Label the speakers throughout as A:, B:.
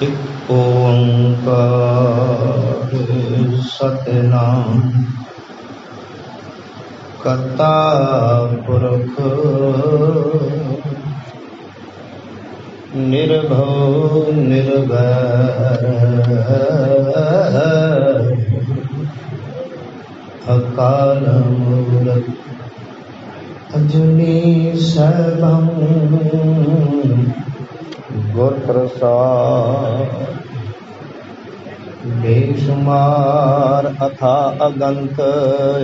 A: एक ओंकार सतनाम करता पुरख निर्भव निर्वैर अकाल मूलत अजनी सैभं गुर प्रसाद बेशुमार अथा अगंत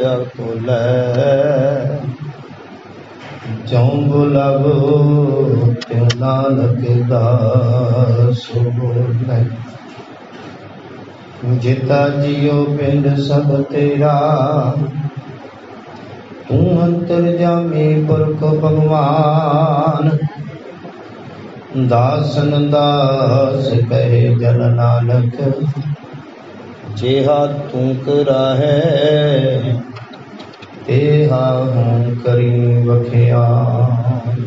A: अतुलय जौं बुलब त्यों नानक दास बोलै। जिता जियो पिंड सब तेरा तू अंतर्जामी पुरख भगवान। दासन दास कहे जन नानक जेहा तू कराहै तेहा हूँ करी बखियान।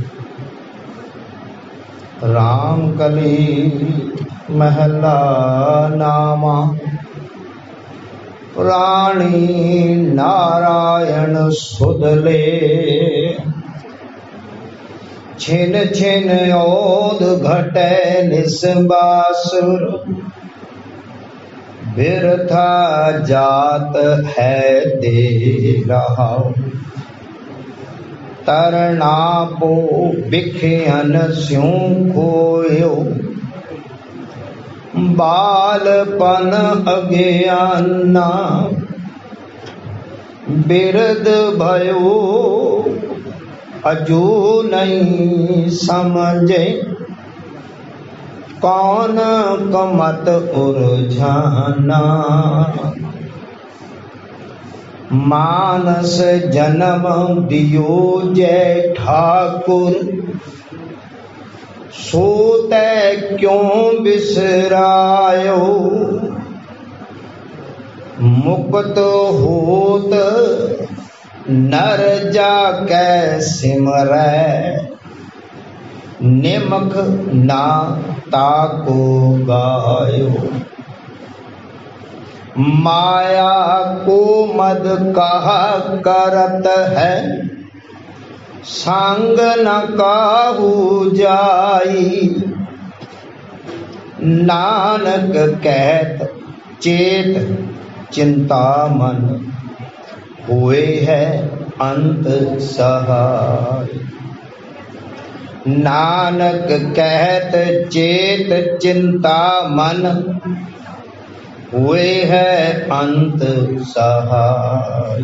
A: राम कली महला नामा प्राणी नारायण सुधले। छिन छिन ओद घटे निस्बासुर बिरथा जात है दे रहा। तरना पो बिखियन स्यों खोयो बालपन अज्ञाना। बिरद भयो अजू नहीं समझे कौन कमत उलझाना। मानस जन्म दियो जय ठाकुर सोते क्यों बिसरायो। मुक्त होत नर जाकै सिमरै निमख ना ताको गायो। माया को मद कहा करत है संग न काहू जाई। नानक कहत चेत चिंता मन हुए है अंत सहाय। नानक कहत चेत चिंता मन हुए है अंत सहाय।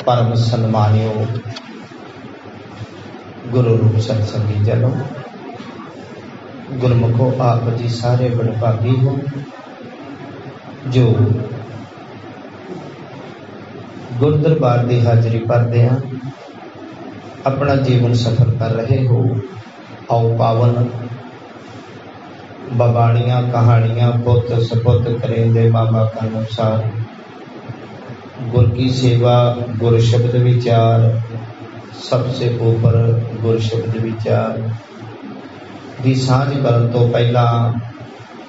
A: परम सन्मानियो गुरु रूप सत्संगी जनो, गुरमुखो आप जी सारे बड़भागी हो जो गुर दरबार की हाजरी भरदे हैं, अपना जीवन सफल कर रहे हो। आओ पावन बबाणियां कहानियां पुत सपुत करेंदे बाबा का अनुसार गुर की सेवा गुर शब्द विचार सबसे ऊपर गुर शब्द विचार की सांझ करन तो पहला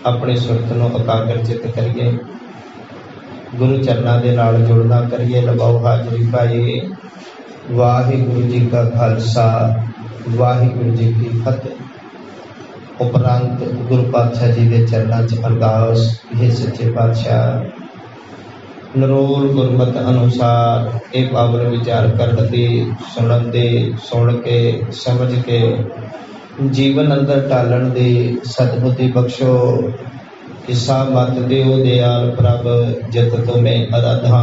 A: अपने सुरत नूं एकाग्र चित करिए। गुरु चरणों के नाल जुड़ना करिए। लगाओ हाजरी पाइए। वाहिगुरु जी का खालसा वाहिगुरु जी की फतेह। उपरंत गुरु पातशाह जी के चरणों च अरदास, हे सच्चे पातशाह नरोल गुरमत अनुसार ये पावन विचार करते सुनन दे सुन के समझ के जीवन अंदर टालन दे सदबुद्धि बख्शो। किसा मत देव दयाल प्रभ जत तुम्हें अराधा।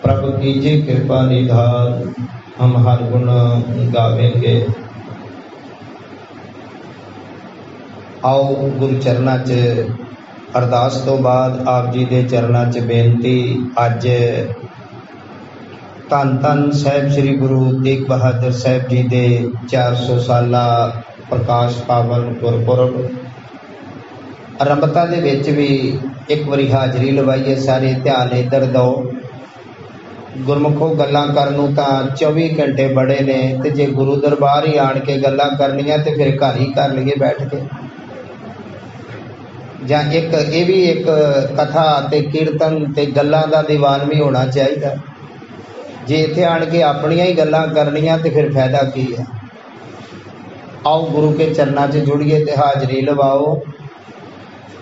A: प्रभ कीजिए कृपा निधान हम हर गुण गावेंगे। आओ गुरु चरणा च अरदास तो बाद आप जी के चरणा च बेनती। अज धन धन साहिब श्री गुरु तेग बहादुर साहिब जी के 400 साला प्रकाश पावन गुरपुरब आरंभता दे विच भी एक बारी हाजरी लवाइए। सारे ध्यान इधर दो। गुरमुखों गल्लां करन नूं तां 24 घंटे बड़े ने, ते जे गुरु दरबार ही आण के गल्लां करनियां ते फिर घर ही कर लईए बैठ के। जां एक ये भी एक कथा ते कीर्तन ते गल्लां दा दीवान भी होना चाहिए। जे इत्थे आण के अपनियां ही गल्लां करनियां ते फिर फायदा की है। आओ गुरु के चरणा च जुड़िए ते हाजरी लवाओ।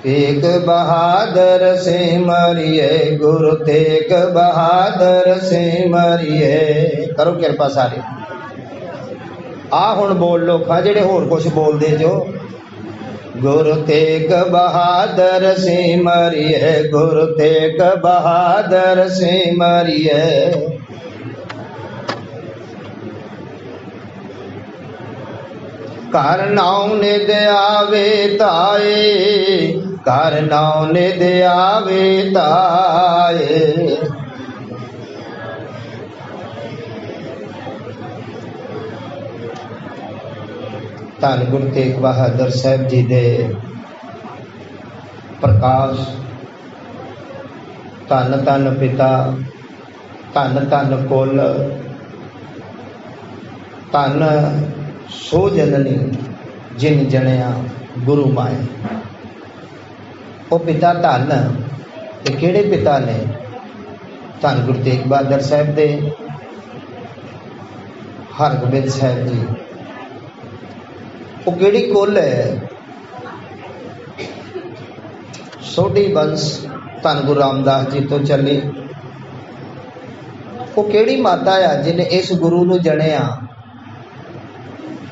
A: तेग बहादुर सिमरिए गुरु तेग बहादुर सिमरिए। करो किरपा सारे आ हुण बोल लो खा जेड़े होर कुछ बोल दे जो। गुरु तेग बहादुर सिमरिए गुरु तेग बहादुर सिमरिए। कर नाम निध आवे ताए कर नाम निध आवे ताए। धन गुरु तेग बहादुर साहब जी दे प्रकाश, धन धन पिता, धन धन कुल, धन सो जननी जिन जनिया गुरु माए। वो पिता धन ते किहड़े पिता ने? धन गुरु तेग बहादुर साहब दे, हरगोबिंद साहब जी। वो किहड़ी कुल है? सोढ़ी वंश धन गुरु रामदास जी तो चली। वो किहड़ी माता आ जिन्हें इस गुरु नूं जणिया?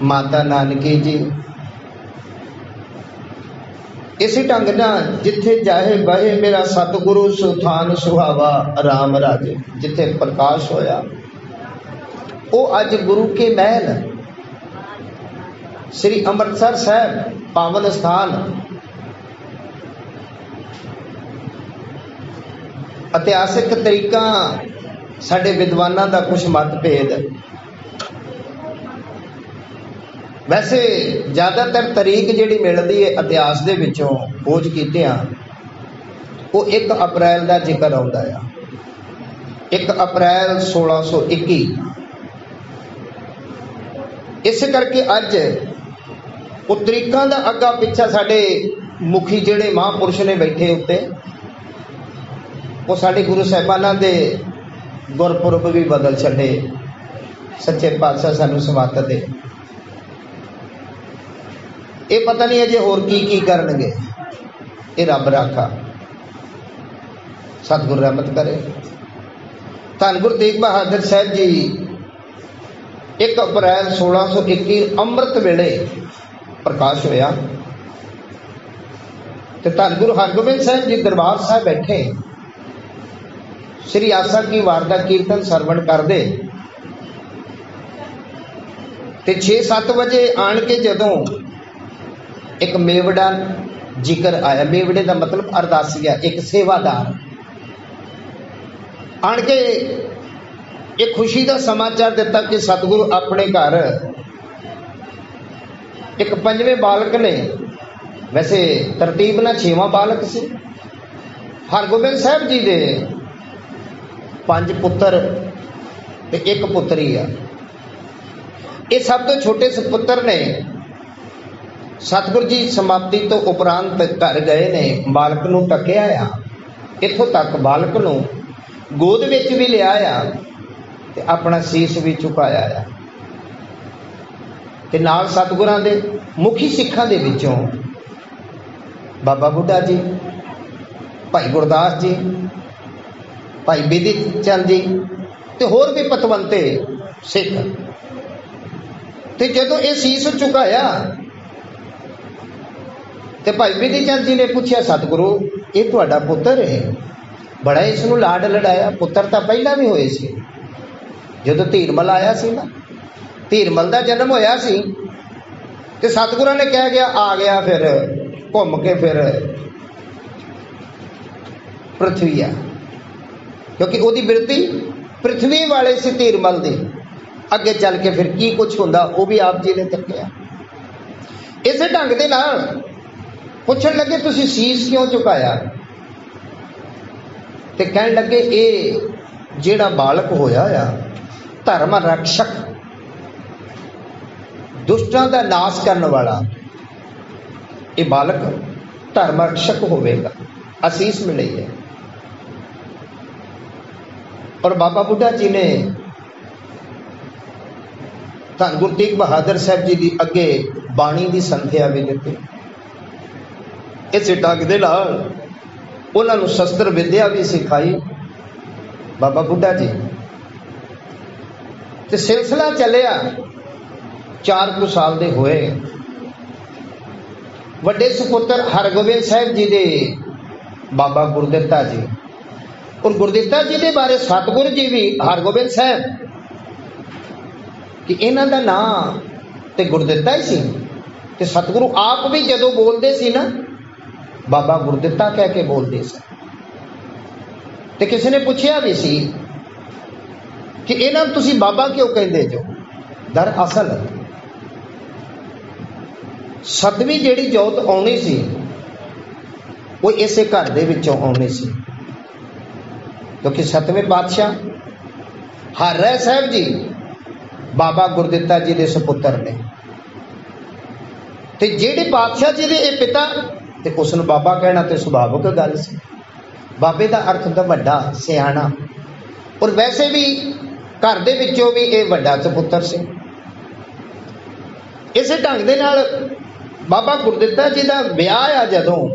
A: माता नानकी जी। इसी ढंग नाल जिथे जाहे बहे मेरा सतगुरु सुथान सुहावा राम राजे। जिथे प्रकाश होया वो अज गुरु के महल श्री अमृतसर साहब पावन स्थान। इतिहासिक तरीका साडे विद्वानां दा कुछ मतभेद। वैसे ज़्यादातर तरीक जिहड़ी मिलदी है इतिहास दे विचों खोज कीतियां वो 1 अप्रैल का जिक्र आउंदा है। 1 अप्रैल 1621। इस करके अज वो तरीकां दा अग्गा पिछा साडे मुखी जिहड़े महापुरुष ने बैठे उत्ते वो साडे गुरु साहिबानां दे गुरपुरब भी बदल छड्डे। सच्चे पातशाह सानूं समत दे। ये पता नहीं अजे होर की करनगे। ये रब राखा सतगुरु रहमत करे। धन गुरु तेग बहादुर साहब जी 1 अप्रैल 1621 अमृत वेले प्रकाश होया। ते धन गुरु हरगोबिंद साहब जी दरबार साहब बैठे श्री आसा की वार दा कीर्तन सरवण करदे ते 6-7 बजे आण के जदों एक मेवड़ा जिक्र आया। मेवड़े का मतलब अरदासिया, एक सेवादार आण के एक खुशी का समाचार दिता कि सतगुरु अपने घर एक 5वें बालक ने, वैसे तरतीब ना 6वां बालक से। हरगोबिंद साहब जी दे 5 पुत्र ते 1 पुत्री आ। ये सब तो छोटे सुपुत्र ने। सतगुरु जी समाप्ति तो उपरांत घर गए ने, बालक नूं टकिया आ, इत्थों तक बालक नूं गोद विच भी लिया आ ते अपना सीस भी झुकाया आ। ते नाल सतगुरां दे मुखी सिखां दे विचों बाबा बुढ़ा जी, भाई गुरदास जी, भाई बिधि चंद जी ते होर भी पतवंते सिख। ते जदों ये सीस झुकाया ते भाई बिधि चंद जी ने पूछा, सतगुरु ये तुहाडा पुत्र है, बड़ा इसनूं लाड लड़ाया। पुत्र तो पहला भी होए सी, जदों धीरमल आया सी ना, धीरमल का जन्म होया सी ते सतगुरां ने कह गया आ गया, फिर घूम के फिर पृथ्वी आ, क्योंकि उसकी बिरती पृथ्वी वाले से धीरमल दी। अगे चल के फिर की कुछ होंदा वो भी आप जी ने तकिया। इस ढंग दे नाल पुछण लगे तुसीं सीस क्यों झुकाया? ते कहण लगे ये ਜਿਹੜਾ ਬਾਲਕ ਹੋਇਆ ਆ ਧਰਮ ਰਕਸ਼ਕ, ਦੁਸ਼ਟਾਂ ਦਾ ਨਾਸ਼ ਕਰਨ ਵਾਲਾ, ਇਹ ਬਾਲਕ ਧਰਮ ਰਕਸ਼ਕ ਹੋਵੇਗਾ, ਅਸੀਸ ਮਿਲੀ ਹੈ। ਔਰ ਬਾਬਾ ਬੁੱਢਾ ਜੀ ਨੇ ਧੰਨ ਗੁਰੂ ਤੇਗ ਬਹਾਦਰ ਸਾਹਿਬ ਜੀ ਦੀ ਅੱਗੇ ਬਾਣੀ ਦੀ ਸੰਥਿਆ ਵੀ ਦਿੱਤੀ। ਇਸੇ ਢੰਗ ਦੇ ਨਾਲ ਉਹਨਾਂ ਨੂੰ ਸ਼ਸਤਰ ਵਿਦਿਆ ਵੀ ਸਿਖਾਈ ਬਾਬਾ ਬੁੱਢਾ ਜੀ। ਤੇ ਸਿਲਸਿਲਾ ਚੱਲਿਆ 4 ਕੁ ਸਾਲ ਦੇ ਹੋਏ। ਵੱਡੇ ਸੁਪੁੱਤਰ ਹਰਗੋਬਿੰਦ ਸਾਹਿਬ ਜੀ ਦੇ ਬਾਬਾ ਗੁਰਦਿੱਤਾ ਜੀ, ਔਰ ਗੁਰਦਿੱਤਾ ਜੀ ਦੇ ਬਾਰੇ ਸਤਿਗੁਰੂ ਜੀ ਵੀ ਹਰਗੋਬਿੰਦ ਸਾਹਿਬ ਕਿ ਇਹਨਾਂ ਦਾ ਨਾਂ ਤੇ ਗੁਰਦਿੱਤਾ ਹੀ ਸੀ। ਤੇ ਸਤਿਗੁਰੂ ਆਪ ਵੀ ਜਦੋਂ ਬੋਲਦੇ ਸੀ ਨਾ ਬਾਬਾ ਗੁਰਦਿੱਤਾ ਕਹਿ ਕੇ ਬੋਲਦੇ ਸੀ। ਤੇ ਕਿਸੇ ਨੇ ਪੁੱਛਿਆ ਵੀ ਸੀ ਕਿ ਇਹਨਾਂ ਨੂੰ ਤੁਸੀਂ ਬਾਬਾ ਕਿਉਂ ਕਹਿੰਦੇ ਜੋ? ਦਰਅਸਲ ਸਤਵੀਂ ਜਿਹੜੀ ਜੋਤ ਆਉਣੀ ਸੀ ਉਹ ਇਸੇ ਘਰ ਦੇ ਵਿੱਚੋਂ ਆਉਣੀ ਸੀ, ਕਿਉਂਕਿ 7ਵੇਂ ਪਾਤਸ਼ਾਹ ਹਰ ਰਾਏ ਸਾਹਿਬ ਜੀ ਬਾਬਾ ਗੁਰਦਿੱਤਾ ਜੀ ਦੇ ਸੁਪੁੱਤਰ ਨੇ। ਤੇ ਜਿਹੜੇ ਪਾਤਸ਼ਾਹ ਜੀ ਦੇ ਇਹ ਪਿਤਾ, ਤੇ ਉਸ ਨੂੰ ਬਾਬਾ ਕਹਿਣਾ ਤੇ ਸੁਭਾਵਿਕ ਗੱਲ ਸੀ। ਬਾਬੇ ਦਾ ਅਰਥ ਹੁੰਦਾ ਵੱਡਾ, ਸਿਆਣਾ, ਔਰ ਵੈਸੇ ਵੀ ਘਰ ਦੇ ਵਿੱਚੋਂ ਵੀ ਇਹ ਵੱਡਾ ਸੁਪੁੱਤਰ ਸੀ। ਇਸੇ ਢੰਗ ਦੇ ਨਾਲ ਬਾਬਾ ਗੁਰਦਿੱਤਾ ਜੀ ਦਾ ਵਿਆਹ ਆ ਜਦੋਂ,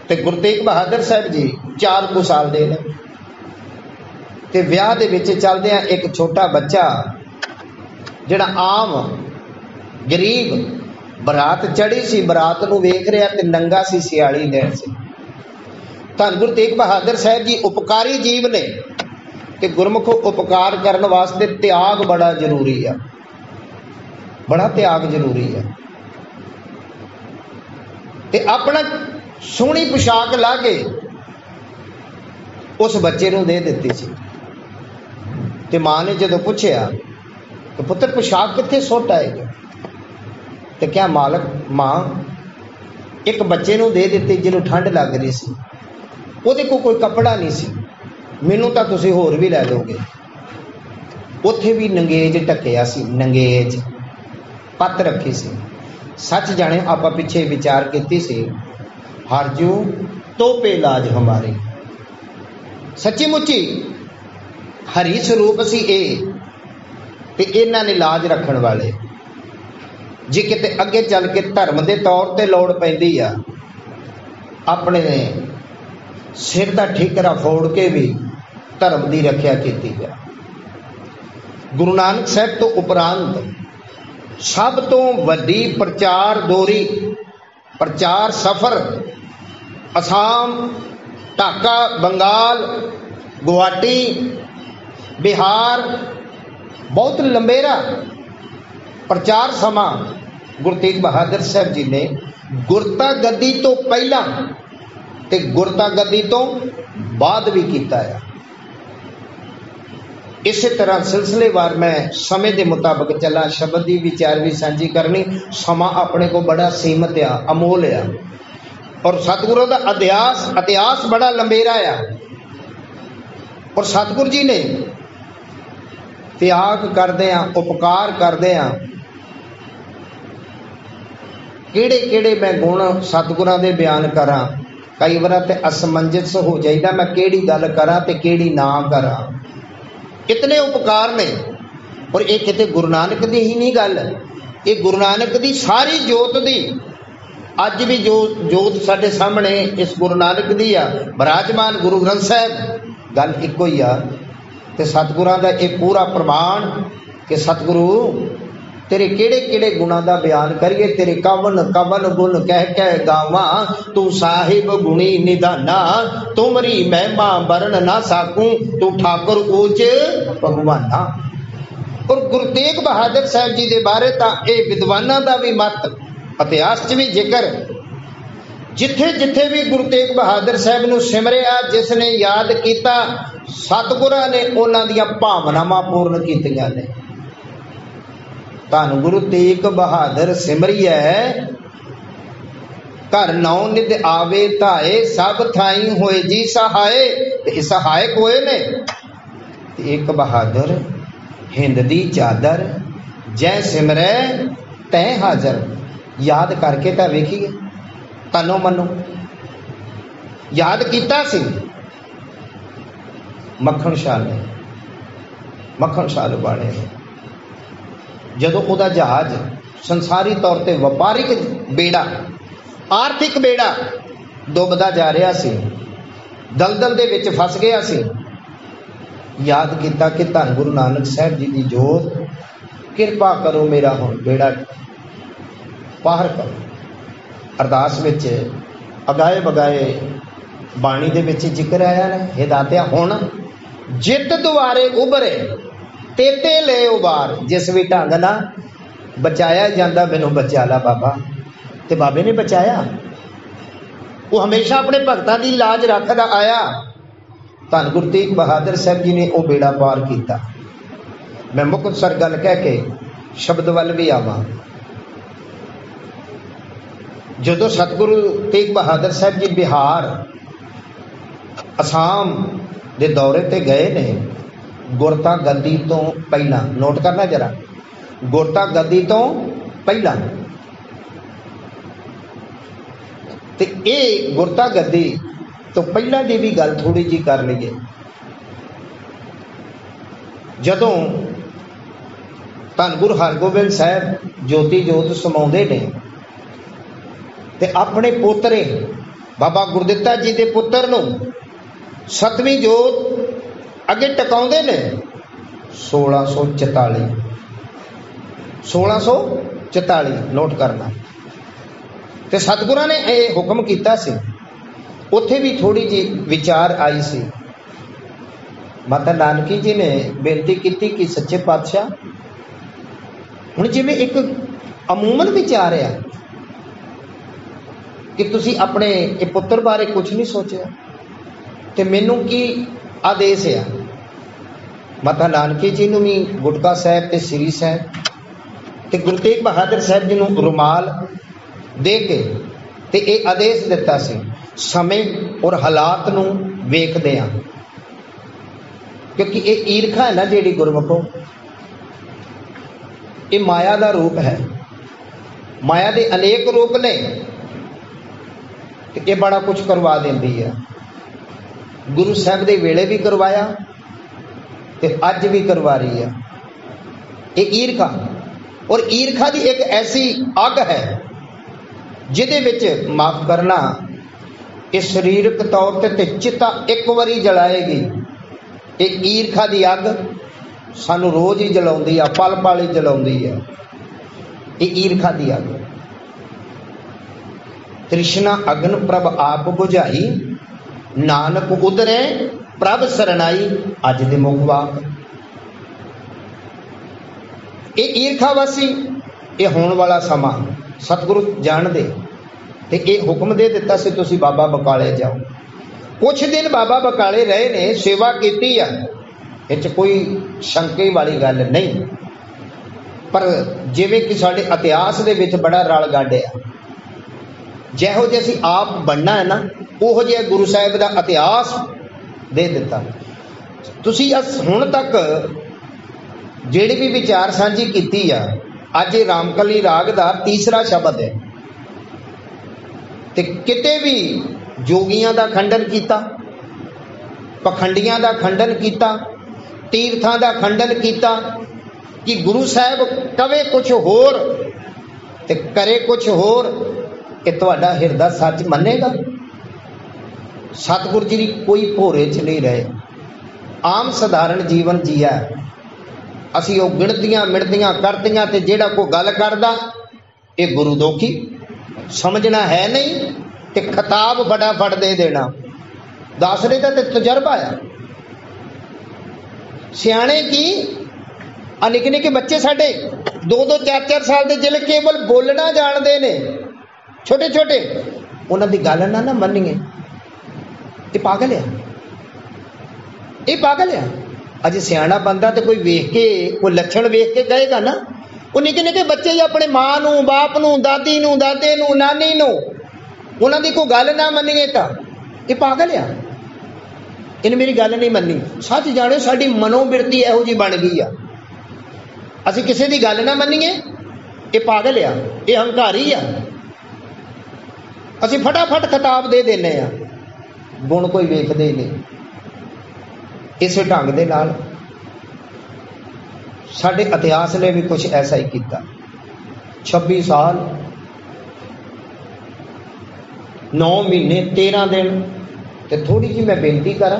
A: ਤੇ ਗੁਰੂ ਤੇਗ ਬਹਾਦਰ ਸਾਹਿਬ ਜੀ 4 ਕੁ ਸਾਲ ਦੇ ਨੇ। ਤੇ ਵਿਆਹ ਦੇ ਵਿੱਚ ਚੱਲਦਿਆਂ ਇੱਕ ਛੋਟਾ ਬੱਚਾ ਜਿਹੜਾ ਆਮ ਗਰੀਬ ਬਰਾਤ ਚੜੀ ਸੀ, ਬਰਾਤ ਨੂੰ ਵੇਖ ਰਿਹਾ ਤੇ ਨੰਗਾ ਸੀ, ਸਿਆਲੀ ਦੇਣ ਸੀ। ਧੰਨ ਗੁਰੂ ਤੇਗ ਬਹਾਦਰ ਸਾਹਿਬ ਜੀ ਉਪਕਾਰੀ ਜੀਵ ਨੇ ਤੇ ਗੁਰਮੁਖ ਉਪਕਾਰ ਕਰਨ ਵਾਸਤੇ ਤਿਆਗ ਬੜਾ ਜ਼ਰੂਰੀ ਆ, ਬੜਾ ਤਿਆਗ ਜ਼ਰੂਰੀ ਆ। ਤੇ ਆਪਣਾ ਸੋਹਣੀ ਪੁਸ਼ਾਕ ਲਾ ਕੇ ਉਸ ਬੱਚੇ ਨੂੰ ਦੇ ਦਿੱਤੀ ਸੀ। ਤੇ ਮਾਂ ਨੇ ਜਦੋਂ ਪੁੱਛਿਆ ਕਿ ਪੁੱਤਰ ਪੁਸ਼ਾਕ ਕਿੱਥੇ ਸੁੱਟ ਆਏਗਾ, ਤੇ ਕਿਹਾ ਮਾਲਕ ਮਾਂ ਇੱਕ ਬੱਚੇ ਨੂੰ ਦੇ ਦਿੱਤੀ ਜਿਹਨੂੰ ਠੰਡ ਲੱਗ ਰਹੀ ਸੀ, ਉਹਦੇ ਕੋਲ ਕੋਈ ਕੱਪੜਾ ਨਹੀਂ ਸੀ, ਮੈਨੂੰ ਤਾਂ ਤੁਸੀਂ ਹੋਰ ਵੀ ਲੈ ਲਓਗੇ। ਉੱਥੇ ਵੀ ਨੰਗੇਜ ਢੱਕਿਆ ਸੀ, ਨੰਗੇਜ ਪੱਤ ਰੱਖੀ ਸੀ। ਸੱਚ ਜਾਣੇ ਆਪਾਂ ਪਿੱਛੇ ਵਿਚਾਰ ਕੀਤੀ ਸੀ, ਹਰਜੂ ਤੋਪੇ ਲਾਜ ਹਮਾਰੇ, ਸੱਚੀ ਮੁੱਚੀ ਹਰੀ ਸਰੂਪ ਸੀ ਇਹ, ਤੇ ਇਹਨਾਂ ਨੇ ਲਾਜ ਰੱਖਣ ਵਾਲੇ। ਜੇ ਕਿਤੇ ਅੱਗੇ ਚੱਲ ਕੇ ਧਰਮ ਦੇ ਤੌਰ ਤੇ ਲੋੜ ਪੈਂਦੀ ਆ, ਆਪਣੇ ਸਿਰ ਦਾ ਠੀਕਰਾ ਫੋੜ ਕੇ ਵੀ ਧਰਮ ਦੀ ਰੱਖਿਆ ਕੀਤੀ ਆ। ਗੁਰੂ ਨਾਨਕ ਸਾਹਿਬ ਤੋਂ ਉਪਰੰਤ ਸਭ ਤੋਂ ਵੱਡੀ ਪ੍ਰਚਾਰ ਦੋਰੀ, ਪ੍ਰਚਾਰ ਸਫਰ ਅਸਾਮ, ਢਾਕਾ, ਬੰਗਾਲ, ਗੁਵਾਹਾਟੀ, ਬਿਹਾਰ, ਬਹੁਤ ਲੰਬੇਰਾ ਪ੍ਰਚਾਰ ਸਮਾਂ ਗੁਰੂ ਤੇਗ ਬਹਾਦਰ ਸਾਹਿਬ ਜੀ ਨੇ ਗੁਰਤਾ ਗੱਦੀ ਤੋਂ ਪਹਿਲਾਂ ਤੇ ਗੁਰਤਾ ਗੱਦੀ ਤੋਂ ਬਾਅਦ ਵੀ ਕੀਤਾ ਹੈ। ਇਸੇ ਤਰ੍ਹਾਂ ਸਿਲਸਿਲੇਵਾਰ ਮੈਂ ਸਮੇਂ ਦੇ ਮੁਤਾਬਕ ਚੱਲਾਂ, ਸ਼ਬਦ ਦੀ ਵਿਚਾਰ ਵੀ ਸਾਂਝੀ ਕਰਨੀ। ਸਮਾਂ ਆਪਣੇ ਕੋਲ ਬੜਾ ਸੀਮਤ ਆ, ਅਮੋਲ ਆ, ਔਰ ਸਤਿਗੁਰੂ ਦਾ ਇਤਿਹਾਸ ਬੜਾ ਲੰਬੇਰਾ ਆ। ਔਰ ਸਤਿਗੁਰੂ ਜੀ ਨੇ ਤਿਆਗ ਕਰਦੇ ਆ, ਉਪਕਾਰ ਕਰਦੇ ਆ। ਕਿਹੜੇ ਕਿਹੜੇ ਮੈਂ ਗੁਣ ਸਤਿਗੁਰਾਂ ਦੇ ਬਿਆਨ ਕਰਾਂ, ਕਈ ਵਾਰ ਤੇ ਅਸਮੰਜਸ ਹੋ ਜਾਈਦਾ, ਮੈਂ ਕਿਹੜੀ ਗੱਲ ਕਰਾਂ ਤੇ ਕਿਹੜੀ ਨਾ ਕਰਾਂ। ਕਿਤਨੇ ਉਪਕਾਰ ਨੇ। ਔਰ ਇਹ ਕਿਤੇ ਗੁਰੂ ਨਾਨਕ ਦੀ ਹੀ ਨਹੀਂ ਗੱਲ, ਇਹ ਗੁਰੂ ਨਾਨਕ ਦੀ ਸਾਰੀ ਜੋਤ ਦੀ। ਅੱਜ ਵੀ ਜੋ ਜੋਤ ਸਾਡੇ ਸਾਹਮਣੇ ਇਸ ਗੁਰੂ ਨਾਨਕ ਦੀ ਆ, ਬਿਰਾਜਮਾਨ ਗੁਰੂ ਗ੍ਰੰਥ ਸਾਹਿਬ, ਗੱਲ ਇੱਕੋ ਹੀ ਆ। ਤੇ ਸਤਿਗੁਰਾਂ ਦਾ ਇਹ ਪੂਰਾ ਪ੍ਰਮਾਣ ਕਿ ਸਤਿਗੁਰੂ ਤੇਰੇ ਕਿਹੜੇ ਕਿਹੜੇ ਗੁਣਾਂ ਦਾ ਬਿਆਨ ਕਰੀਏ। ਤੇਰੇ ਕਵਨ ਕਵਨ ਗੁਣ ਕਹਿ ਕਹਿ ਗਾਵਾਂ, ਤੂੰ ਸਾਹਿਬ ਗੁਣੀ ਨਿਧਾਨਾ, ਤੁਮਰੀ ਮਹਿਮਾ ਵਰਨ ਨਾ ਸਾਕੂ, ਤੂੰ ਠਾਕੁਰ ਊਚ ਭਗਵਾਨਾ। ਔਰ ਗੁਰੂ ਤੇਗ ਬਹਾਦਰ ਸਾਹਿਬ ਜੀ ਦੇ ਬਾਰੇ ਤਾਂ ਇਹ ਵਿਦਵਾਨਾਂ ਦਾ ਵੀ ਮਤ, ਇਤਿਹਾਸ 'ਚ ਵੀ ਜ਼ਿਕਰ, ਜਿੱਥੇ ਜਿੱਥੇ ਵੀ ਗੁਰੂ ਤੇਗ ਬਹਾਦਰ ਸਾਹਿਬ ਨੂੰ ਸਿਮਰਿਆ, ਜਿਸ ਨੇ ਯਾਦ ਕੀਤਾ, ਸਤਿਗੁਰਾਂ ਨੇ ਉਹਨਾਂ ਦੀਆਂ ਭਾਵਨਾਵਾਂ ਪੂਰਨ ਕੀਤੀਆਂ ਨੇ। ਧੰਨ ਗੁਰੂ ਤੇਗ ਬਹਾਦਰ ਸਿਮਰਿਐ घर नौ निध आवे धाए, सब थाई होए जी सहाय। सहायक होए ने। एक बहादुर हिंद दी चादर, जै सिमरै तै हाजर। याद करके तो वेखिए, तनो मनो याद किया सी मक्खन शाह ने, मक्खन शाह लुबाणे ने। जदों उहदा जहाज संसारी तौर पर वपारिक बेड़ा, आर्थिक बेड़ा डुबदा जा रहा सी, दलदल दे विच फस गया सी, याद किया कि धन गुरु नानक साहब जी की जोत, किरपा करो मेरा हुण बेड़ा पार करो। अरदास विच अगाए बगाए बाणी दे विच जिक्र आया है, हिदायत हुण जित दुआरे उभरे तेते ले उबार। जिस भी ढंग ना बचाया जाता, मैनू बचा ला बाबा, ते बाबे ने बचाया। वो हमेशा अपने भगतां की लाज रखदा आया। धन गुरु तेग बहादुर साहब जी ने वह बेड़ा पार किया। मैं मुक्तसर गल कह के शब्द वल भी आवां। जदों सतगुरु तेग बहादुर साहब जी बिहार असाम दे दौरे ते गए ने, गुरता गद्दी तो पहला, नोट करना जरा, गुरता गद्दी तो पहला, ते ये गुरता गद्दी तो पहला दी भी गल थोड़ी जी कर लीए। जदों धन गुरु हरगोबिंद साहब ज्योति जोत समाउंदे ने, ते अपने पोतरे बाबा गुरदित्ता जी के पुत्र नूं सतवीं जोत अगे टकाउंदे ने 1644, 1644 नोट करना। ते सतगुरां ने यह हुक्म किया सी, उत्थे भी थोड़ी जी विचार आई सी। माता नानकी जी ने बेनती की कि सच्चे पातशाह, हुण जिवें एक अमूमन विचार आ कि तुसी अपने पुत्र बारे कुछ नहीं सोचा, ते मैनू की आदेश आ। माता नानकी जी नूं भी गुटका साहब ते श्री साहब ते गुरु तेग बहादुर साहब जी नूं रुमाल दे के ते ये आदेश दिता सी, समय और हालात नूं वेखदे आ, क्योंकि ये ईरखा है ना जिहड़ी गुरमुखो, ये माया का रूप है। माया के अनेक रूप ने, ये बड़ा कुछ करवा देंदी है। गुरु साहब के वेले भी करवाया ते अज भी करवा रही है। ये ईरखा, और ईरखा की एक ऐसी अग है जिहदे विच माफ करना, ये शरीरक तौर ते चिता एक बारी जलाएगी। ये ईरखा की अग सानू रोज ही जलाउंदी है, पल पल ही जलाउंदी है। ये ईरखा की अग। तृष्णा अग्न प्रभ आप बुझाई, नानक उदरे प्रभ सरनाई। अज दे मुख वाक ये ईरखावासी, ये होने वाला समा सतगुरु जानते, ते ये हुक्म दे दिता सी तुसी बाबा बकाले जाओ। कुछ दिन बाबा बकाले रहे ने, सेवा की है, इस कोई शंके वाली गल नहीं। पर जिवें कि साडे इतिहास दे विच बड़ा रल गाड़िया, जिहो जे असीं आप बनना है ना, उहो जिहा गुरु साहिब दा इतिहास दे दिता। तुसीं हुण तक जिहड़ी भी विचार सांझी कीती आ, अज रामकली राग दा तीसरा शब्द है। ते किते भी जोगियां दा खंडन किया, पखंडियां दा खंडन किया, तीर्थां दा खंडन किया, कि गुरु साहब कवे कुछ होर ते करे कुछ होर, ये तुहाडा हिरदा सच मनेगा? सतगुरु जी कोई भोरे च नहीं रहे, आम सधारण जीवन जिया। असी वो गिणतियां मिणतियां करतियां, ते जेड़ा कोई गल करदा ये गुरु दोखी समझना है नहीं, ते खिताब फटाफट दे देना। दस रहे तो तजर्बा आया। सियाणे की निके निके बच्चे साडे 2-2 4-4 साल के जिले केवल बोलना जानते ने, छोटे छोटे, उन्हां दी गल ना मन्नीए, ये पागल है, ये पागल है। अज सियाणा बंदा तो कोई वेख के, कोई लक्षण वेख के कहेगा ना। वो निके निके बच्चे ही अपने मां नूं, बाप नूं, दादी नूं, दादे नूं, नानी नूं उन्हां दी कोई गल ना मन्नीए तां ये पागल आ, इन्हें मेरी गल नहीं मन्नी। सच जाने साडी मनोबिरती इहो जी बन गई आ, असीं किसी दी गल ना मन्नीए ये पागल आ, ये हंकारी आ, असीं फटाफट खिताब दे देने आ, गुण कोई वेखदे ही नहीं। इस ढंग दे नाल साडे इतिहास ने भी कुछ ऐसा ही किया। 26 साल 9 महीने 13 दिन ते थोड़ी जी मैं बेनती करा,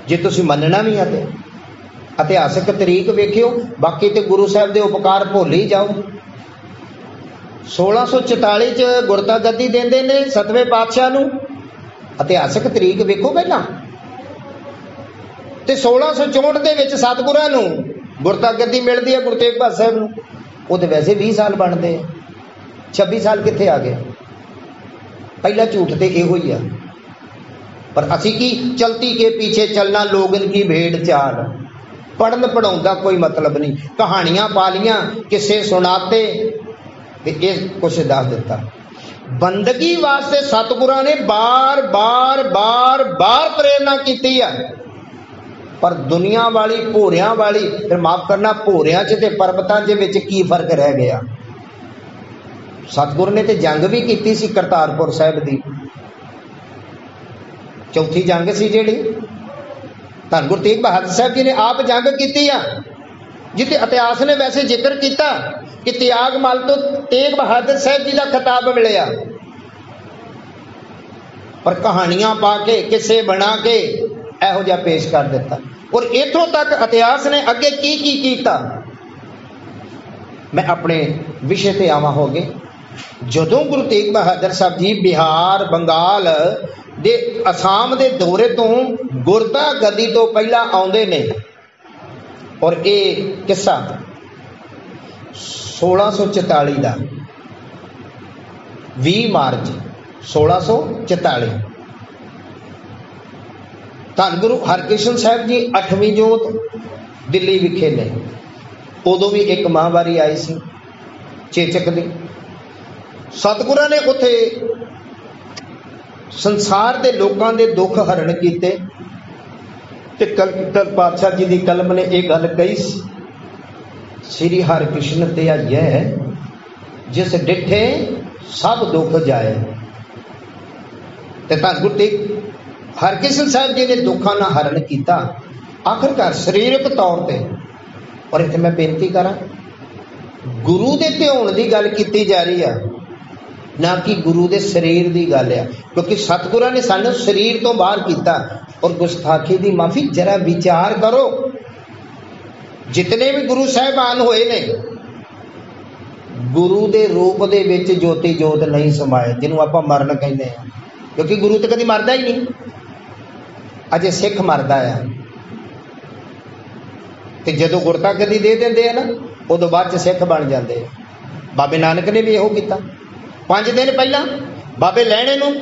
A: जे तुसीं मनना भी है तो इतिहासक तरीक वेखियो, बाकी तो गुरु साहब के उपकार भुल ही जाओ। 1644 च गुरता गद्दी देंदे ने 7वें पातशाह नूं, इतिहासक तरीक वेखो पहला, ते 1664 दे विच सतगुरां नूं गुरता गद्दी मिलदी है गुरु तेग बहादुर साहब नूं, वो तो वैसे 20 साल बनते हैं, 26 साल कित्थे आ गए। पहला झूठ तो इहो ही है, पर असी की चलती के पीछे चलना लोगन की भेड़ चाल, पढ़न पढ़ाउण दा कोई मतलब नहीं, कहानियां पालियां किस्से सुनाते ते ये कुछ दस दिता। बंदगी वास्ते सतगुरां ने बार बार बार बार प्रेरणा की है, पर दुनिया वाली भोरियां वाली, फिर माफ करना भोरियां च ते परबतां दे विच की फर्क रह गया। सतगुरु ने तो जंग भी की सी करतारपुर साहिब दी, चौथी जंग सी जिहड़ी धन गुरु तेग बहादुर साहब जी ने आप जंग की आ, जिते इतिहास ने वैसे जिक्र किया कि त्याग मल तो तेग बहादुर साहब जी का खिताब मिलिया, पर कहानियां पा के किस्से बना के इहो जिहा पेश कर दिता। और इथों तक इतिहास ने अगे की कीता। मैं अपने विषय ते आवां हो गए। जदों गुरु तेग बहादुर साहब जी बिहार बंगाल दे असम दे दौरे तो गुरता गद्दी तो पहला आउंदे ने, और ये किस्सा 1644 का 20 मार्च 1644 धन गुरु हरकृष्ण साहब जी 8वीं जोत दिल्ली विखे ने। उदों भी एक महावारी आई सी चेचक दी, सतगुरां ने उत्थे संसार के लोगों के दुख हरण किए, ते कलगीधर पातशाह जी की कलम ने यह गल कही, श्री हरकृष्ण ते यह जिस डिठे सब दुख जाए। ते धन गुरु तेग हरकृष्ण साहब जी ने दुखों का हरण किया आखिरकार शरीरक तौर पर। और इतने मैं बेनती करा, गुरु के ध्यान की गल की जा रही है, ना कि गुरु के शरीर की गल है, क्योंकि सतगुरां ने सानू शरीर तो बाहर किया। और गुस्ताखी की माफी, जरा विचार करो, जितने भी गुरु साहिबान होए ने गुरु के रूप दे विच ज्योति जोत नहीं समाए, जिन्हों आप मरण कहते हैं, क्योंकि गुरु तो कभी मरदा ही नहीं। अजे सिख मरदा है, तो जदों गुरता गद्दी दे देंदे है ना, उदों बाद सिख बन जाते हैं। बाबे नानक ने भी इहो कीता। 5 दिन पहला बाबे लैणे नूं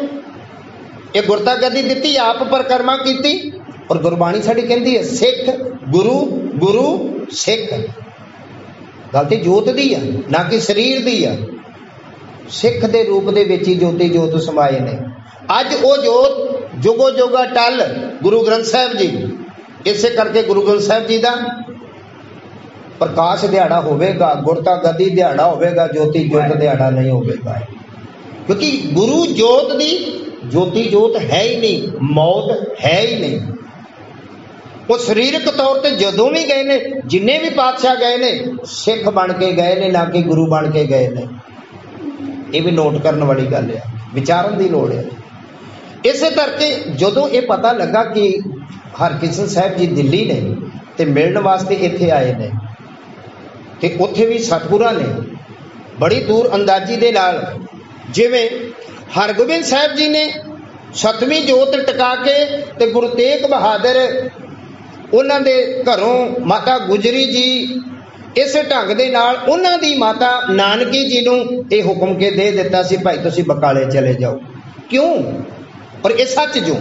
A: ये गुरता गद्दी दिती, आप परिक्रमा की। और गुरबाणी साडी कहती है सिख गुरु गुरु सिख, गल तो जोत दी है ना कि शरीर दी है। सिख के रूप दे विच ही ज्योति जोत समाए ने। अज वो जोत जुगो जुगा टल गुरु ग्रंथ साहिब जी, इसे करके गुरु ग्रंथ साहिब जी का प्रकाश दिहाड़ा होवेगा, गुरता गद्दी दिहाड़ा होवेगा, ज्योति जोत दिहाड़ा नहीं होवेगा, क्योंकि गुरु जोत दी ज्योति जोत है ही नहीं, मौत है ही नहीं। वो शरीरक तौर पर जदों भी गए ने, जिन्ने भी पातशाह गए ने, सिख बन के गए ने, ना कि गुरु बन के गए ने। ये भी नोट करने वाली गल है, विचारन की लोड़ है। इस करके जदों ये पता लगा कि हरकृष्ण साहब जी दिल्ली ने ते मिलने वास्ते इत्थे आए ने, ते उत्थे भी सतगुरां ने बड़ी दूर अंदाजी दे नाल, जिवें हरगोबिंद साहब जी ने 7वीं जोत टका के ते गुरु तेग बहादुर उन्हां दे घरों माता गुजरी जी इस ढंग दे नाल उन्हां दी माता नानकी जी नूं ये हुक्म के दे दिता सी, भाई तुसीं बकाले चले जाओ। क्यों? और ये सच जो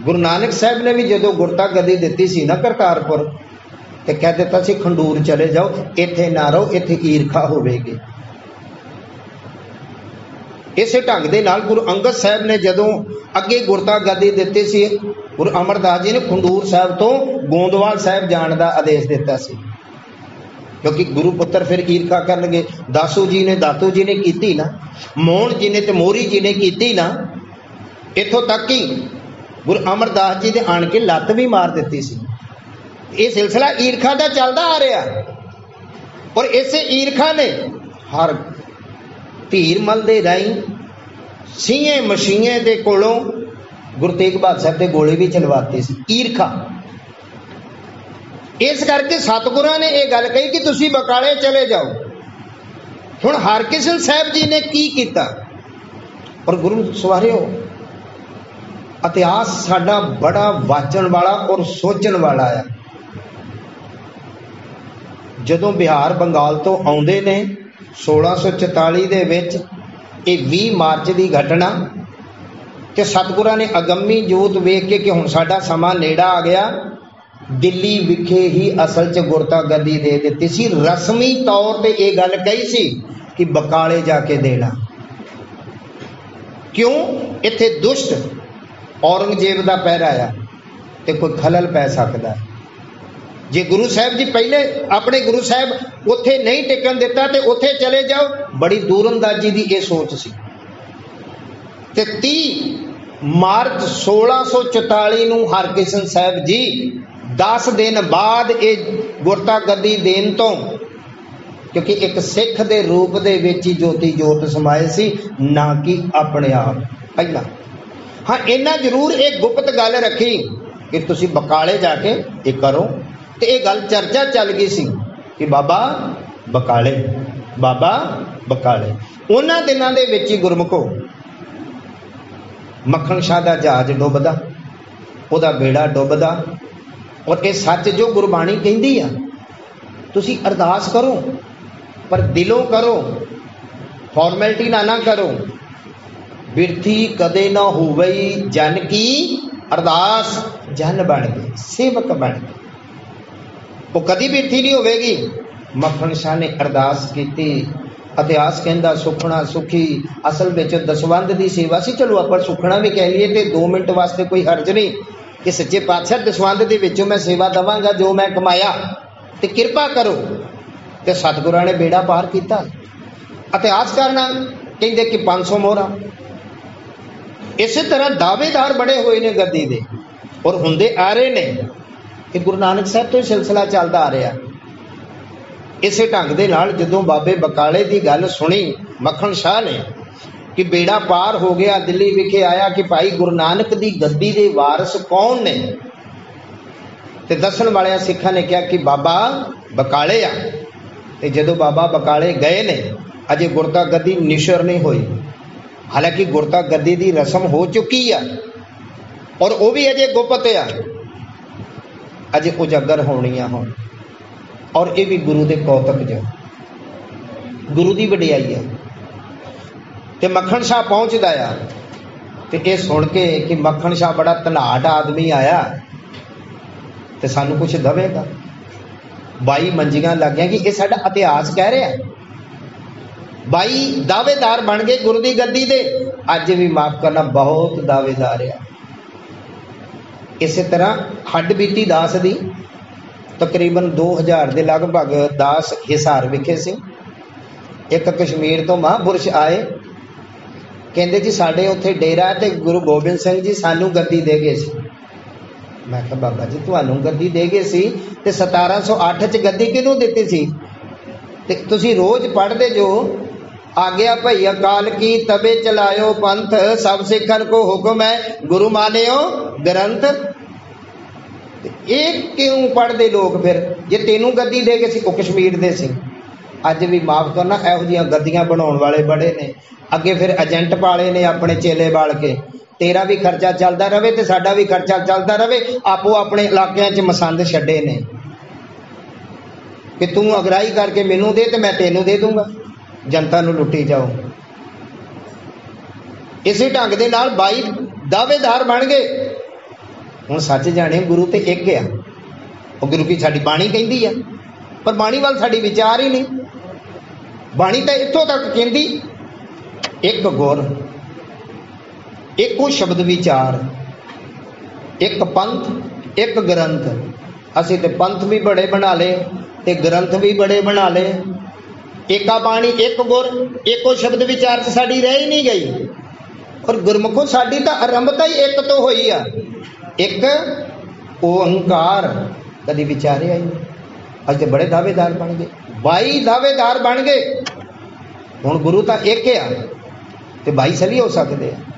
A: गुरु नानक साहब ने भी जदों गुरता गद्दी दिती सी ना करतारपुर, ते कह दिता सी खंडूर चले जाओ, इत्थे ना रहो, इत्थे ईरखा होवेगी। इस ढंग के नाल गुरु अंगद साहब ने जदों अगे गुरता गद्दी दिती सी, गुरु अमरदास जी ने खंडूर साहब तो गोंदवाल साहब जाने का आदेश दिता सी, क्योंकि गुरु पुत्र फिर ईर्खा करनगे। दासू जी ने दातू जी ने की ना, मोहन जी ने तो मोहरी जी ने की ना, इथों तक कि गुरु अमरदास जी ने आन के लत्त भी मार दी सी। ये सिलसिला ईर्खा का चलता आ रहा, और इस ईर्खा ने हर धीरमल दे राही सीए मशीए दे कोलों गुरु तेग बहादुर साहब के गोले भी चलवाते सी। ईर्खा इस करके सतगुरां ने यह गल कही कि तुसी बकाले चले जाओ। हुण हरकिशन साहब जी ने की कीता, और गुरु सवारियो इतिहास साडा बड़ा वाचन वाला और सोचण वाला है। जदों बिहार बंगाल तो आउंदे ने 1644 दे विच, ये 20 मार्च की घटना, कि सतगुरां ने अगम्मी जोत वेख के कि हुण साडा समा नेड़ा आ गया, दिल्ली विखे ही असल च गुरता गद्दी दे दित्ती सी। रस्मी तौर पर यह गल कही सी कि बकाले जाके देना। क्यों? इत्थे दुष्ट औरंगजेब का पैरा आया तो कोई खलल पै सकता है। जे गुरु साहब जी पहले अपने गुरु साहब उत्थे नहीं टिकन दिता तो उत्थे चले जाओ, बड़ी दूरअंदाजी की यह सोच सी। ते 30 मार्च 1644 नूं हरकिशन साहब जी 10 दिन बाद ये गुरता गद्दी देन तो, क्योंकि एक सिख दे रूप दे विच ही ज्योति जोत समाए सी, ना कि अपने आप पहला। हाँ, इन्ना जरूर एक गुप्त गल रखी कि तुसी बकाले जाके ये करो, तो ये गल चर्चा चल गई सी कि बाबा बकाले, बाबा बकाले। उन्हां दिनां दे विच ही गुरमुखो मक्खन शाह दा जहाज डुबदा, उहदा बेड़ा डुबदा, और ये सच जो गुरबाणी कहंदी आ, तुसी अरदास करो पर दिलों करो, फॉर्मैलिटी ना करो। बिरथी कदे ना होवई जन की अरदास, जन बन गए सेवक बन गए, वो कदी बिरथी नहीं होगी। मक्खन शाह ने अरदास की, इतिहास कहता सुखना सुखी, असल में दसवंध की सेवा सी। चलो आप सुखना भी कह लीए तो 2 मिनट वास्ते कोई हर्ज नहीं कि सच्चे पातशाह दसवंध के विचों मैं सेवा देवांगा, जो मैं कमाया तो कृपा करो। तो सतगुरां ने बेड़ा पार किया। इतिहास करना कहते कि 500 मोहरा। इस तरह दावेदार बड़े हुए ने गद्दी दे, और हुंदे आ रहे ने कि गुरु नानक साहब तो सिलसिला चलता आ रहा। इस ढंग के नाल जदों बाबे बकाले की गल सुनी मक्खन शाह ने कि बेड़ा पार हो गया, दिल्ली विखे आया कि भाई गुरु नानक की गद्दी के वारस कौन ने, तो दसन वाले सिखा ने कहा कि बाबा बकाले आ। ते जदों बाबा बकाले गए ने, अजे गुरता गद्दी निशर नहीं हुई, हालांकि गुरता गद्दी की रस्म हो चुकी है, और वह भी अजे गुप्त आ, अजे उजागर होनी हो। और ये भी गुरु के कौतक जो गुरु की वडियाई है। तो मक्खन शाह पहुँचता आ, तो ये सुन के कि मक्खन शाह बड़ा धनाट आदमी आया तो सानू कुछ दवेगा। 22 मंजियां लग गया कि यह साडा इतिहास कह रहा है। 22 दावेदार बन गए गुरु की गद्दी दे, अज भी माफ करना बहुत दावेदार है। इस तरह हड्ड बीती दास दी तकरीबन 2000 के लगभग दास हिसार विखे सी। एक कश्मीर तो महापुरुष आए, कहते जी साढ़े उत्थे डेरा ते गुरु गोबिंद सिंह जी सानू गद्दी दे गए सी। मैं कहा बाबा जी तुहानू गद्दी दे गए सी ते 1708 च गद्दी किनू दित्ती सी? ते तुसी रोज पढ़ते जो आज्ञा भई अकाल की तबे चलायो पंथ, सब सिखन को हुक्म है गुरु मानियो ग्रंथ। एक क्यों पढ़ते लोग फिर जे तेनू गद्दी दे गए सी, वो कश्मीर दे सी। अज भी माफ करना इहो जिहियां गद्दियां बनाउण वाले बड़े ने, अगे फिर एजेंट पाले ने अपने चेले बाल के, तेरा भी खर्चा चलता रहे तो साडा भी खर्चा चलता रहे। आपो अपने इलाकों च मसंद छड्डे ने कि तू अगराई करके मैनू दे तो मैं तेनू दे दूंगा, जनता नू लुटी जाओ। इसी ढंग के नाल 22 दावेदार बन गए। हुण सच जाने गुरु तो एक है, और गुरु की साडी बाणी कहती है, पर बाणी वाल साडी विचार ही नहीं। बाणी तो इत्थों तक कहती एक गुर, एको शब्द विचार, एक पंथ, एक ग्रंथ। असी ते पंथ भी बड़े बना ले ते ग्रंथ भी बड़े बना ले। एका बाणी, एक गुर, एको शब्द विचार से साड़ी रह ही नहीं गई। और गुरमुखों साड़ी तो आरंभता ही एक तो हुई आ, एक ओंकार कभी विचारे आई नहीं। अज तो बड़े दावेदार बन गए, 22 दावेदार बन गए। हुण गुरु तो एक आ ते 22 सभी हो सकते हैं।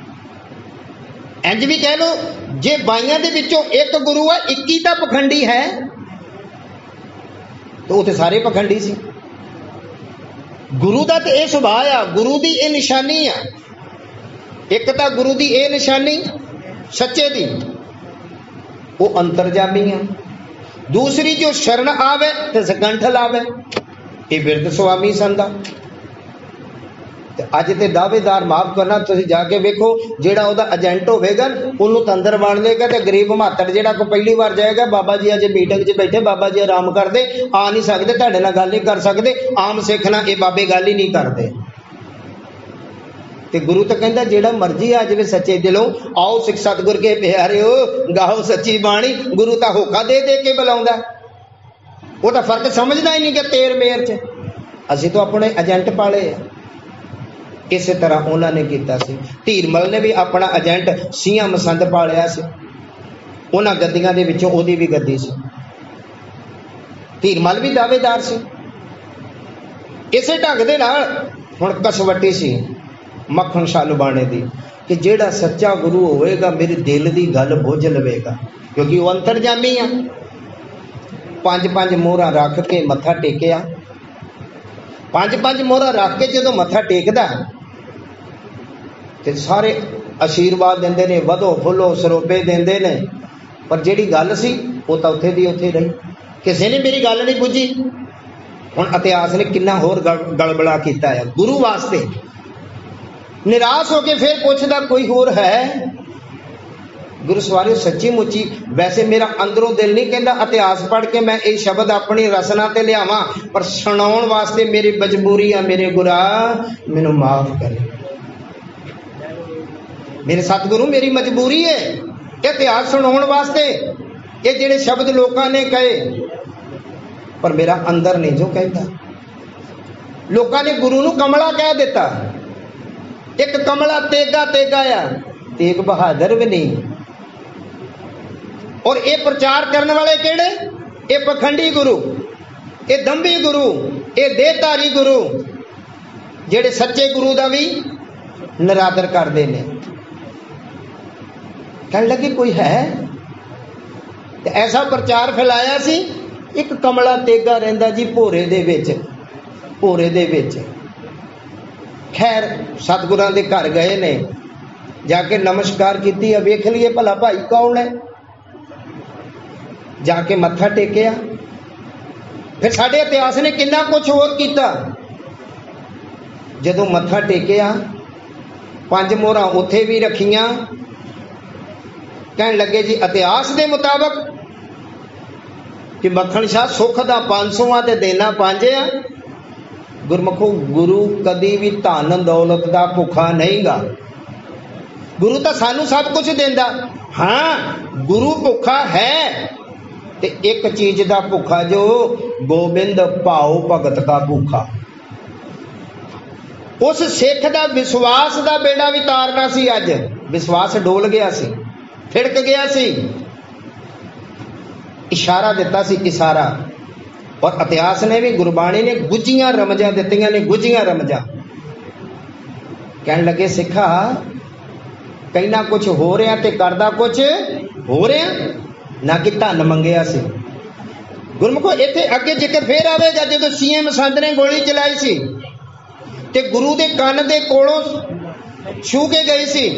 A: इंज भी कह लो, जे 22 दे विचों एक गुरु है, 21 तो पखंडी है, तो वो तो सारे पखंडी सी। गुरु का तो यह सुभाव आ, गुरु की यह निशानी आ। एक तो गुरु की यह निशानी सच्चे दी, वो अंतरजामी है। दूसरी जो शरण आवे तो सकंठ लावे, ये बिरद स्वामी संदा। अज ते दावेदार माफ करना, तुसीं जाके वेखो, जेड़ा ओदा एजेंट होवेगा उन्होंने तो अंदर बन लेगा, तो गरीब मातर जेड़ा को पहली बार जाएगा, बाबा जी अज मीटिंग च बैठे, बाबा जी आराम करते, आ नहीं सकते, तुहाडे नाल गल नहीं कर सकते, आम सिख नाल ये बाबे गल ही नहीं करते। ते गुरु तो कहता जेड़ा मर्जी आ जाए सच्चे दिलों, आओ सिख सतगुर के प्यारे हो, गाओ सच्ची बाणी। गुरु तो होका दे दे के बुलाउंदा, वो तो फर्क समझदा ही नहीं कि तेर मेर च। असीं तो अपने एजेंट पाले आ। इस तरह उन्होंने किया सी। धीरमल ने भी अपना एजेंट सिंह मसंद पालिया सी, उन्होंने गद्दियां दे विचों ओदी भी गद्दी सी। धीरमल भी दावेदार सी। इसे ढंग दे नाल हुण कसवटी सी मक्खन शालू बाणे दी कि जेड़ा सच्चा गुरु होएगा मेरे दिल दी गल बुझ लवेगा, क्योंकि वो अंतरजामी आ। 5-5 मोहरां रख के मत्था टेकिया, 5-5 मोहरां रख के जदों मत्था टेकदा ते सारे आशीर्वाद देंदे ने, वधो फुलो सरोपे देंदे ने, पर जेड़ी गल सी वो तो उत्थे दी उत्थे रही। किसी ने मेरी गल नहीं बुझी। हुण इतिहास ने कितना होर गड़बड़ा किया है गुरु वास्ते। निराश होके फिर पूछदा कोई होर है? गुरु सवारे सच्ची मुची, वैसे मेरा अंदरों दिल नहीं कहता इतिहास पढ़ के मैं ये शब्द अपनी रसना ते लियावां, पर सुनाउण वास्ते मेरी मजबूरी आ। मेरे गुरा मैनू माफ करे, मेरे सतगुरु मेरी मजबूरी है इतिहास सुनाउण वास्ते। ये जिहड़े शब्द लोकां ने कहे, पर मेरा अंदर नहीं जो कहता। लोकां ने गुरु नू कमला कह दिता। एक कमला तेगा तेगा आ, तेग बहादुर भी नहीं। और ये प्रचार करने वाले केड़े? ये पखंडी गुरु, ये दंभी गुरु, ये देहधारी गुरु, जेड़े सच्चे गुरु का भी निरादर करते हैं। कह लगे कोई है? तो ऐसा प्रचार फैलाया सी, एक कमला तेगा रहिंदा जी भोरे दे विच, भोरे दे विच। खैर सतगुरां दे घर गए ने, जाके नमस्कार की, वेख लीए भला भाई कौन है। जाके मत्था टेकिया। फिर साडे इतिहास ने कितना कुछ होर कीता। जदों मत्था टेकिया, 5 मोहरां उत्थे भी रखियां। कहन लगे जी इतिहास के मुताबक कि मक्खन शाह सुख दा 500 आ ते देना 5 आ। गुरमुखो गुरु कदी भी धन दौलत का भुखा नहीं गा। गुरु तो सानू सब कुछ देंदा। हाँ गुरु भुखा है ते एक चीज का भुखा, जो गोबिंद भाओ भगत का भूखा। उस सिख का विश्वास का बेड़ा भी तारना सी। अज विश्वास डोल गया सी, थिड़क गया सी। इशारा दिता सी, इशारा। और इतिहास ने भी, गुरबाणी ने गुझियां रमजां दित्तियां ने, गुझियां रमजां। कहन लगे सिखा कहना कुछ हो रहा ते करदा कुछ हो रहा, ना कि धन मंगिया सी। गुरमुखो इत्थे अगे जिक्र फिर आवेगा, जदों सीएम संद ने गोली चलाई सी ते गुरु दे कन दे कोलों छू के गई सी,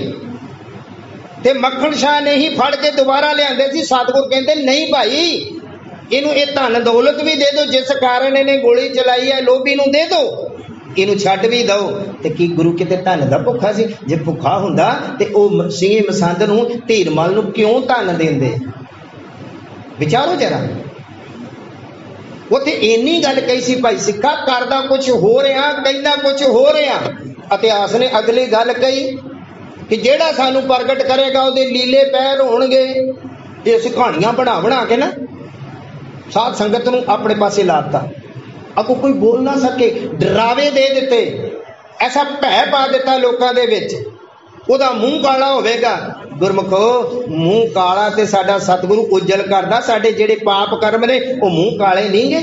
A: ते मक्खन शाह ने ही फड़ के दोबारा लियाते सी। सतगुर कहते नहीं भाई, इनू ये धन दौलत भी दे दो, जिस कारण इन्हें गोली चलाई है लोभी नू दे दो, इनू छड्ड भी दो। ते की गुरु किते धन दा भुखा सी? जे भुखा हुंदा ते ओ सिंह मसंद नू, धीरमल नू क्यों धन देंदे? विचारो जरा। उत्थे इन्नी गल कही सी, भाई सिक्खा करदा कुछ हो रहा, कहना कुछ हो रहा, इतिहास ने अगली गल कही कि जेड़ा सानू प्रगट करेगा उहदे लीले पैर होणगे। ये असीं कहानियां बना बना के ना साध संगत नूं अपने पासे लाता, अगों कोई बोल ना सके, डरावे दे दिते, ऐसा भै पा दिता लोकां दे विच, उहदा मूँह काला होवेगा। गुरमुखो मूँह काला ते साडा सतगुरु उजल करदा, साडे जेड़े पाप कर्म ने वो मूँह काले नहीं गे,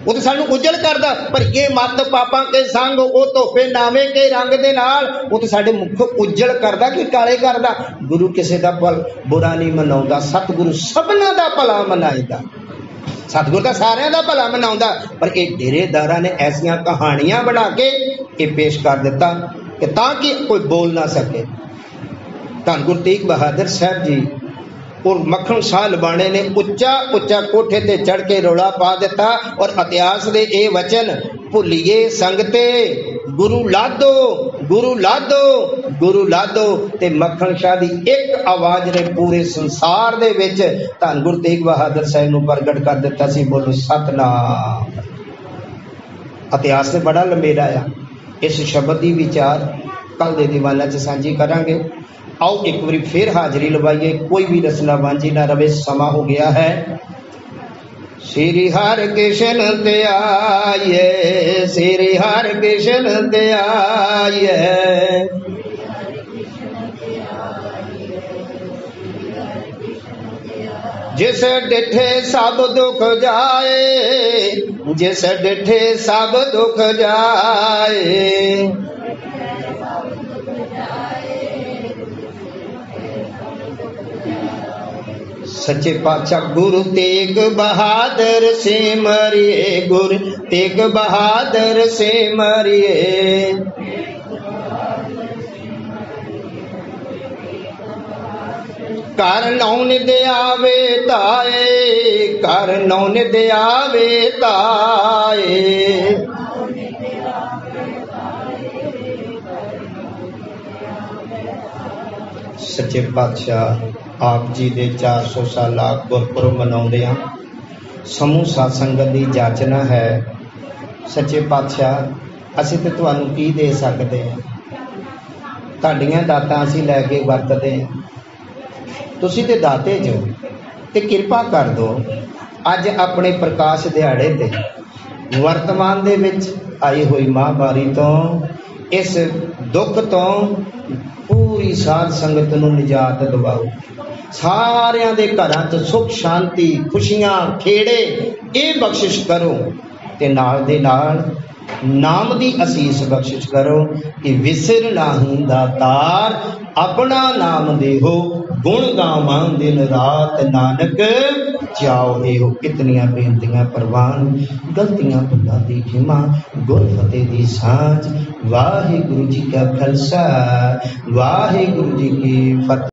A: वो तो सानू उजल करदा। पर ये मत पापां के संग वो धोखे नामे के रंग दे नाल वो तो साडे मुख उजल करदा कि काले करदा। गुरु किसी दा भल बुरा नहीं मनाउंदा, सतगुरु सबना दा भला मनाइदा, सतगुरु दा सारियां दा भला मनाउंदा। पर ये डेरेदारां ने ऐसियां कहानियां बना के ये पेश कर दिता कि ताकि कोई बोल ना सके। धन गुरु तेग बहादुर साहब जी और मक्खन शाह लबाणे ने उच्चा उच्चा कोठे ते चढ़ के रौला पा दिता और इतिहास दे ए वचन भुलिए संगते गुरु लादो, गुरु लादो, गुरु लादो। ते मक्खन शाह दी एक आवाज ने पूरे संसार दे विच धन गुरु तेग बहादुर साहब नूं प्रगट कर दिता सी। बोलो सतनाम। इतिहास ने बड़ा लंबेरा आ, इस शब्द की विचार कल दे दीवाना च सांझी करांगे। आओ एक बार फिर हाजरी लवाइए, कोई भी रसना वांझी ना रवे, समा हो गया है। श्री हर कृष्ण ते आइए, श्री हर कृष्ण ते आइए, जिस डिठे सब दुख जाए, जिस डिठे सब दुख जाए, सच्चे पातशाह गुरु तेग बहादुर से मरिए, गुरु तेग बहादुर से मरिए। कर नौन दयावे ताए, कर नौन दयावे ताए, सच्चे पातशाह आप जी दे 400 साला गुरपुरब मनाउंदियां समूह साध संगत दी जाचना है। सच्चे पातशाह असीं ते तुहानूं की दे सकदे हां, तुहाडीआं दातां असीं लैके वरतदे हां, तुसीं ते दाते जो ते किरपा कर दो अज अपने प्रकाश दिहाड़े ते वर्तमान दे विच आई हुई महामारी तो इस दुख तो पूरी साध संगत नूं निजात दिवाओ। सारियां दे घरां च सुख शांति खुशियां खेड़े ये बख्शिश करो ते नाल दे नाल नाम दी असीस बख्शिश करो कि विसर नाही दातार अपना नाम देहो, गुण गावां दिन रात नानक जाओ एहो। कितनियां बेनतियां परवान, गलतियां भुलां दी खिमा, गुर फतेह दी सांझ। वाहिगुरु जी का खालसा, वाहिगुरु जी की फतेह।